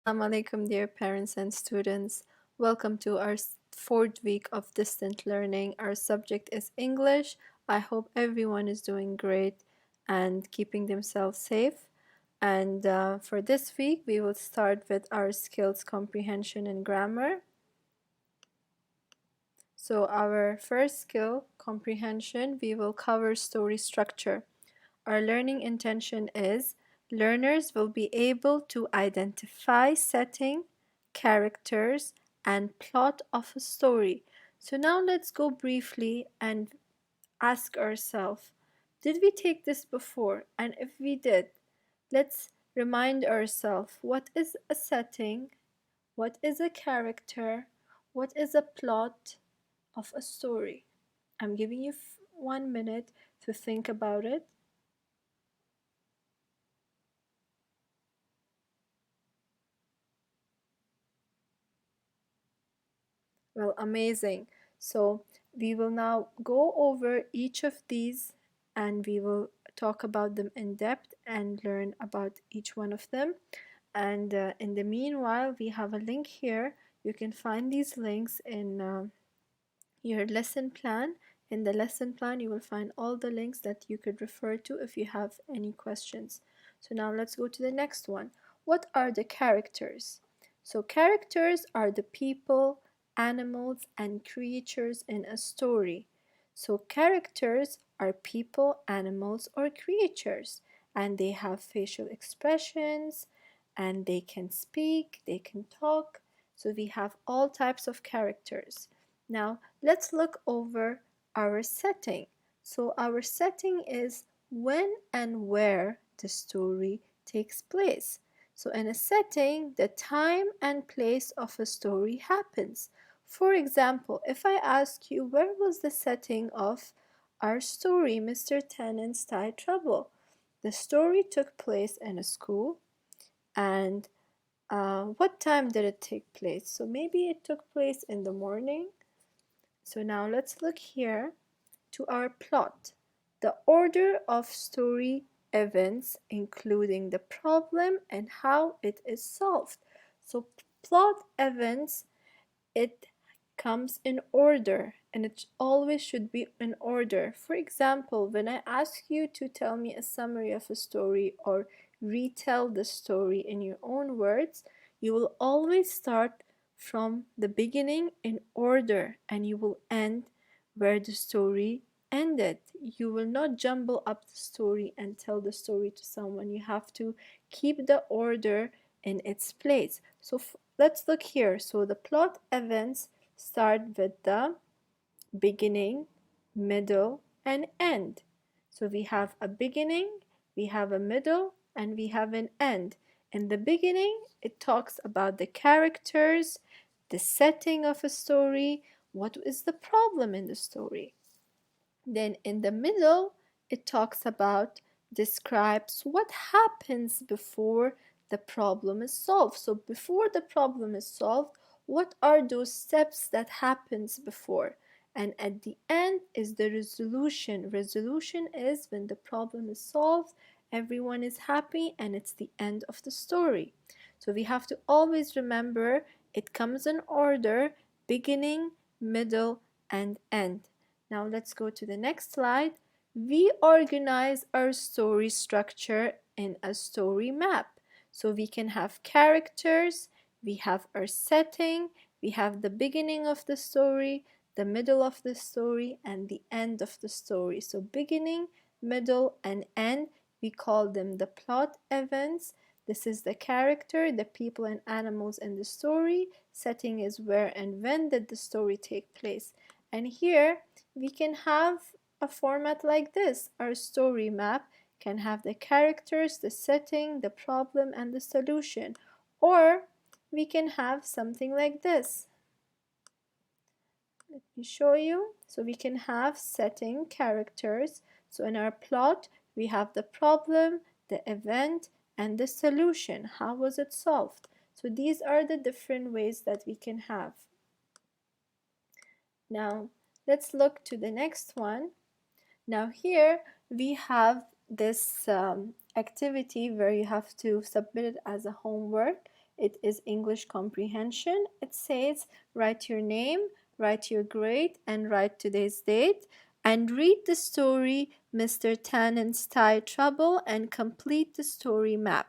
Assalamu alaikum, dear parents and students. Welcome to our fourth week of distant learning. Our subject is English. I hope everyone is doing great and keeping themselves safe. And for this week, we will start with our skills comprehension and grammar. So our first skill, comprehension, we will cover story structure. Our learning intention is learners will be able to identify setting, characters, and plot of a story. So now let's go briefly and ask ourselves, did we take this before? And if we did, let's remind ourselves, what is a setting? What is a character? What is a plot of a story? I'm giving you 1 minute to think about it. Well, amazing. So we will now go over each of these and we will talk about them in depth and learn about each one of them. And in the meanwhile, we have a link here. You can find these links in your lesson plan. In the lesson plan, you will find all the links that you could refer to if you have any questions. So now let's go to the next one. What are the characters? So characters are the people, animals, and creatures in a story. So characters are people, animals, or creatures, and they have facial expressions, and they can speak, they can talk. So we have all types of characters. Now let's look over our setting. So our setting is when and where the story takes place. So in a setting, the time and place of a story happens. For example, if I ask you, where was the setting of our story, Mr. Tanent's Tie Trouble? The story took place in a school, and what time did it take place? So maybe it took place in the morning. So now let's look here to our plot. The order of story events, including the problem and how it is solved. So plot events, it comes in order, and it always should be in order. For example, when I ask you to tell me a summary of a story or retell the story in your own words, you will always start from the beginning in order, and you will end where the story ended. You will not jumble up the story and tell the story to someone. You have to keep the order in its place. So let's look here. So the plot events start with the beginning, middle, and end. So we have a beginning, we have a middle, and we have an end. In the beginning, it talks about the characters, the setting of a story, what is the problem in the story. Then in the middle, it talks about, describes what happens before the problem is solved. So before the problem is solved, what are those steps that happens before? And at the end is the resolution. Resolution is when the problem is solved, everyone is happy, and it's the end of the story. So we have to always remember it comes in order, beginning, middle, and end. Now let's go to the next slide. We organize our story structure in a story map. So we can have characters, we have our setting, we have the beginning of the story, the middle of the story, and the end of the story. So beginning, middle, and end, we call them the plot events. This is the character, the people and animals in the story. Setting is where and when did the story take place. And here we can have a format like this. Our story map can have the characters, the setting, the problem, and the solution. Or we can have something like this. Let me show you. So we can have setting, characters. So in our plot, we have the problem, the event, and the solution. How was it solved? So these are the different ways that we can have. Now, let's look to the next one. Now here we have this activity where you have to submit it as a homework. It is English comprehension. It says write your name, write your grade, and write today's date, and read the story Mr. Tanent's Tie Trouble and complete the story map.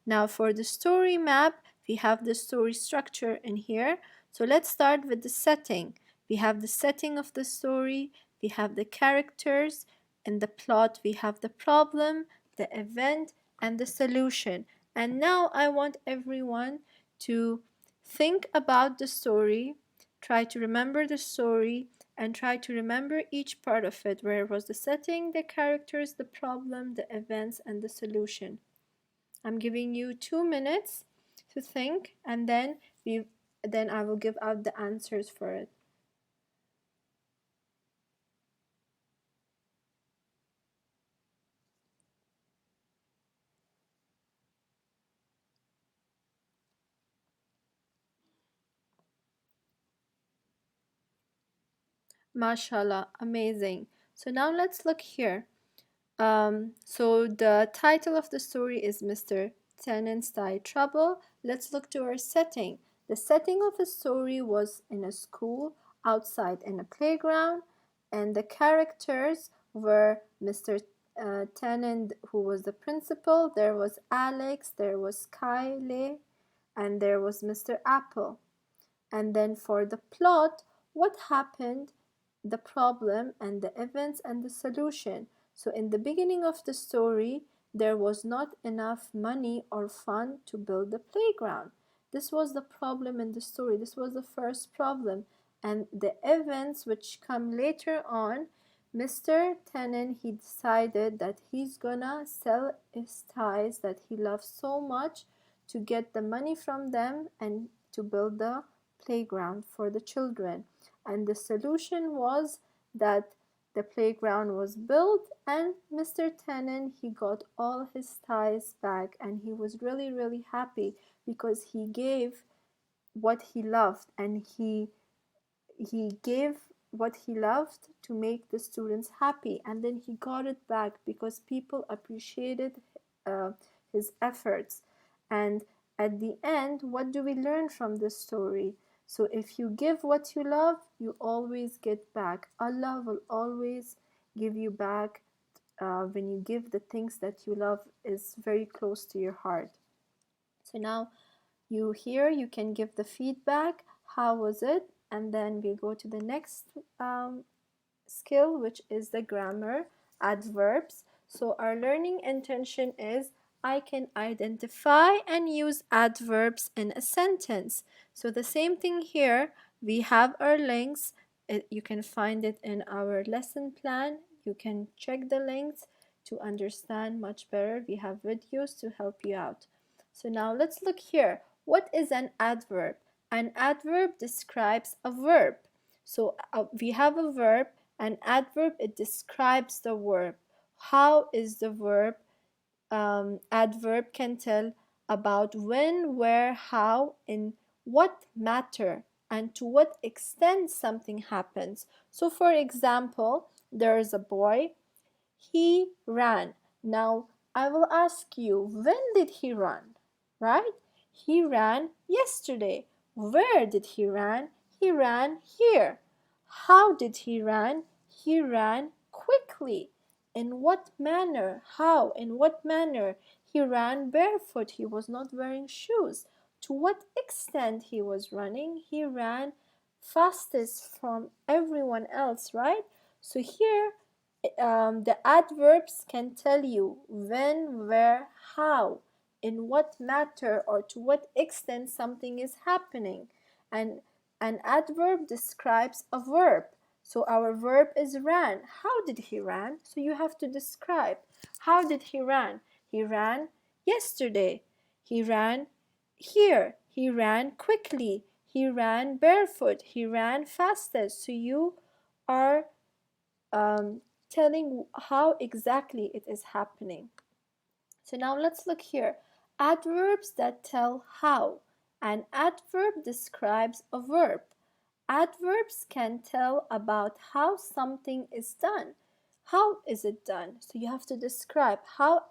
Now for the story map, we have the story structure in here. So let's start with the setting. We have the setting of the story, we have the characters, in the plot we have the problem, the event, and the solution. And now I want everyone to think about the story, try to remember the story, and try to remember each part of it, where was the setting, the characters, the problem, the events, and the solution. I'm giving you 2 minutes to think, and then I will give out the answers for it. Mashallah, amazing. So now let's look here. So the title of the story is Mr. Tanent's Tie Trouble. Let's look to our setting. The setting of the story was in a school, outside in a playground, and the characters were Mr. Tanent, who was the principal, there was Alex, there was Kylie, and there was Mr. Apple. And then for the plot, what happened, the problem, and the events and the solution. So in the beginning of the story, there was not enough money or fund to build the playground. This was the problem in the story. This was the first problem. And the events which come later on, Mr. Tenen, he decided that he's gonna sell his ties that he loves so much to get the money from them and to build the playground for the children. And the solution was that the playground was built, and Mr. Tenen, he got all his ties back, and he was really happy because he gave what he loved, and he gave what he loved to make the students happy, and then he got it back because people appreciated uh, his efforts. And at the end, what do we learn from this story? So if you give what you love, you always get back. Allah will always give you back when you give the things that you love is very close to your heart. So now you can give the feedback. How was it? And then we go to the next skill, which is the grammar, adverbs. So our learning intention is I can identify and use adverbs in a sentence. So the same thing here, we have our links. You can find it in our lesson plan. You can check the links to understand much better. We have videos to help you out. So now let's look here. What is an adverb? An adverb describes a verb. So we have a verb. An adverb, it describes the verb. How is the verb? Adverb can tell about when, where, how, in what matter, and to what extent something happens. So for example, there is a boy, he ran. Now I will ask you, when did he run? Right? He ran yesterday. Where did he run? He ran here. How did he run? He ran quickly. In what manner? How? In what manner? He ran barefoot. He was not wearing shoes. To what extent he was running? He ran fastest from everyone else, right? So here the adverbs can tell you when, where, how, in what matter, or to what extent something is happening. And an adverb describes a verb. So our verb is ran. How did he run? So you have to describe. How did he run? He ran yesterday. He ran here. He ran quickly. He ran barefoot. He ran fastest. So you are telling how exactly it is happening. So now let's look here. Adverbs that tell how. An adverb describes a verb. Adverbs can tell about how something is done. How is it done? So you have to describe how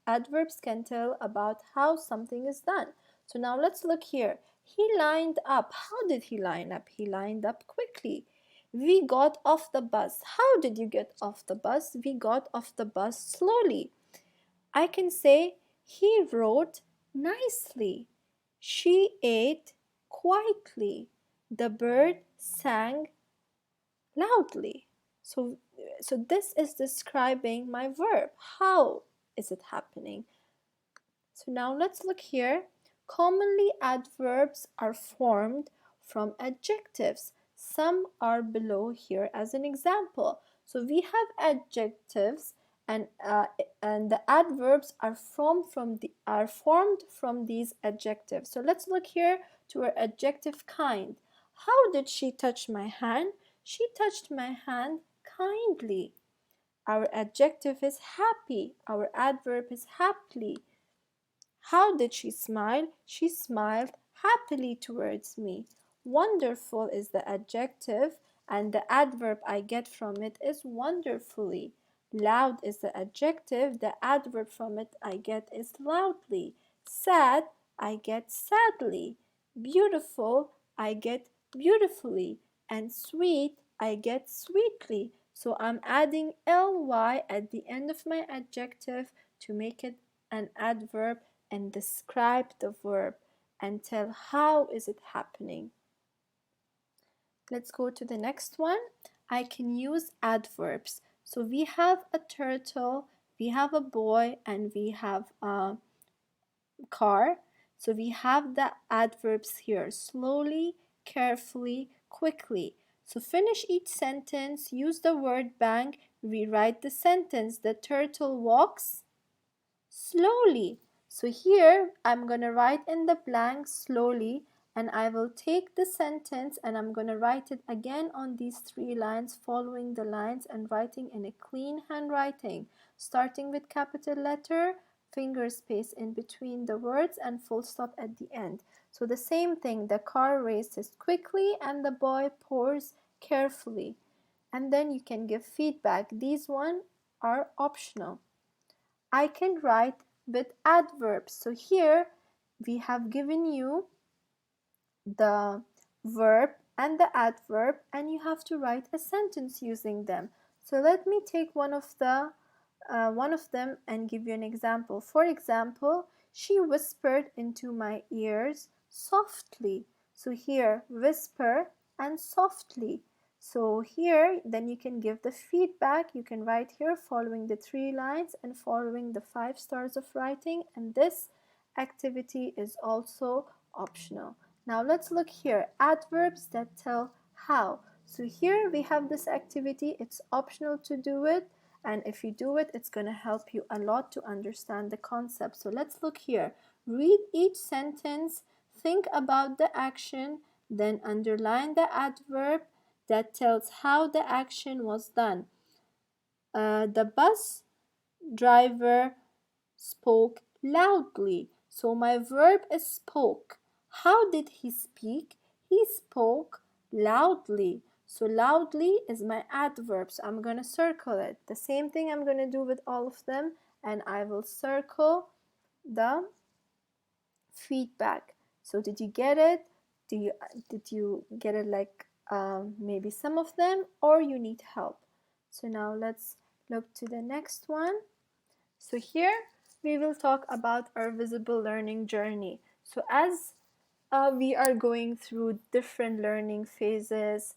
adverbs can tell about how something is done. So now let's look here. He lined up. How did he line up? He lined up quickly. We got off the bus. How did you get off the bus? We got off the bus slowly. I can say he wrote nicely. She ate quietly. The bird sang loudly. So this is describing my verb. How is it happening? So now let's look here. Commonly adverbs are formed from adjectives. Some are below here as an example. So we have adjectives and the adverbs are formed from these adjectives. So let's look here to our adjective kind. How did she touch my hand? She touched my hand kindly. Our adjective is happy. Our adverb is happily. How did she smile? She smiled happily towards me. Wonderful is the adjective, and the adverb I get from it is wonderfully. Loud is the adjective, the adverb from it I get is loudly. Sad, I get sadly. Beautiful, I get beautifully. And sweet, I get sweetly. So I'm adding ly at the end of my adjective to make it an adverb and describe the verb and tell how is it happening. Let's go to the next one. I can use adverbs. So we have a turtle, we have a boy, and we have a car. So we have the adverbs here: slowly, carefully, quickly. So finish each sentence, use the word bang, rewrite the sentence. The turtle walks slowly. So here I'm going to write in the blank slowly, and I will take the sentence and I'm going to write it again on these 3 lines, following the lines and writing in a clean handwriting, starting with capital letter, finger space in between the words, and full stop at the end. So the same thing, the car races quickly and the boy pours carefully. And then you can give feedback. These ones are optional. I can write with adverbs. So here we have given you the verb and the adverb, and you have to write a sentence using them. So let me take one of them and give you an example. For example, she whispered into my ears softly. So here, whisper and softly. So here, then you can give the feedback. You can write here following the 3 lines and following the 5 stars of writing, and this activity is also optional. Now let's look here, adverbs that tell how. So here we have this activity, it's optional to do it, and if you do it, it's going to help you a lot to understand the concept. So let's look here. Read each sentence, think about the action, then underline the adverb that tells how the action was done. The bus driver spoke loudly. So my verb is spoke. How did he speak? He spoke loudly. So loudly is my adverb. So I'm going to circle it. The same thing I'm going to do with all of them, and I will circle the feedback. So did you get it? Did you get it like maybe some of them, or you need help? So now let's look to the next one. So here we will talk about our visible learning journey. So as we are going through different learning phases,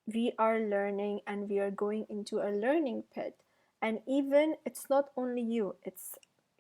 we are learning and we are going into a learning pit. And even it's not only you, it's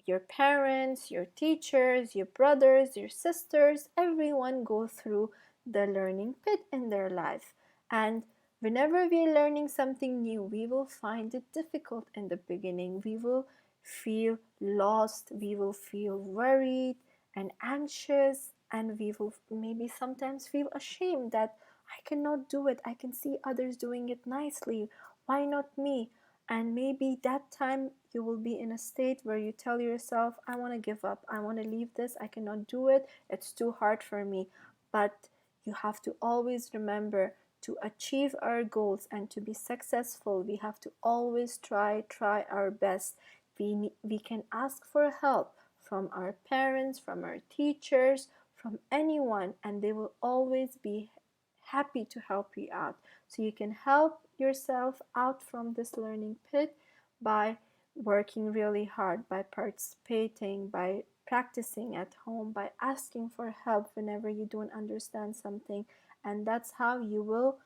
your parents, your teachers, your brothers, your sisters, everyone go through the learning pit in their life. And whenever we are learning something new, we will find it difficult in the beginning. We will feel lost, we will feel worried and anxious, and we will maybe sometimes feel ashamed that I cannot do it. I can see others doing it nicely. Why not me? And maybe that time you will be in a state where you tell yourself, I want to give up. I want to leave this. I cannot do it. It's too hard for me. But you have to always remember, to achieve our goals and to be successful, we have to always try our best. We can ask for help from our parents, from our teachers, from anyone, and they will always be happy to help you out. So you can help yourself out from this learning pit by working really hard, by participating, by practicing at home, by asking for help whenever you don't understand something. And that's how you will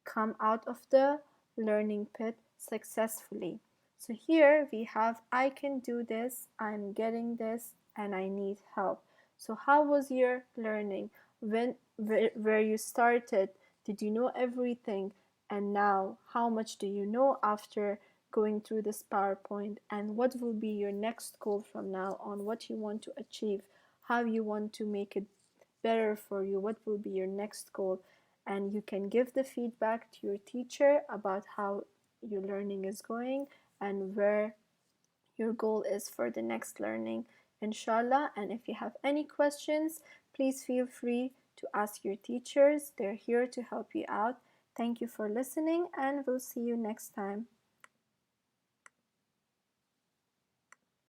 come out of the learning pit successfully. So here we have I can do this, I'm getting this, and I need help. So how was your learning? Where you started, did you know everything? And now, how much do you know after going through this PowerPoint? And what will be your next goal from now on? What you want to achieve? How you want to make it better for you? What will be your next goal? And you can give the feedback to your teacher about how your learning is going and where your goal is for the next learning, inshallah. And if you have any questions, please feel free to ask your teachers. They're here to help you out. Thank you for listening, and we'll see you next time.